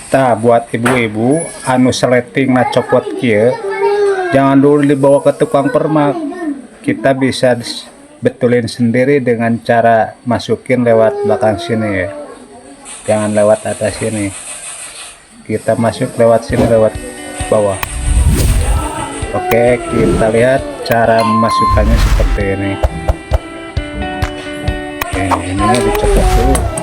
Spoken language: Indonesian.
Nah, buat ibu-ibu anu seleting na copot kia, jangan dulu dibawa ke tukang permak. Kita bisa betulin sendiri dengan cara masukin lewat belakang sini ya, jangan lewat atas sini. Kita masuk lewat sini, lewat bawah. Oke, kita lihat cara memasukkannya seperti ini. Oke, ini dicopot dulu.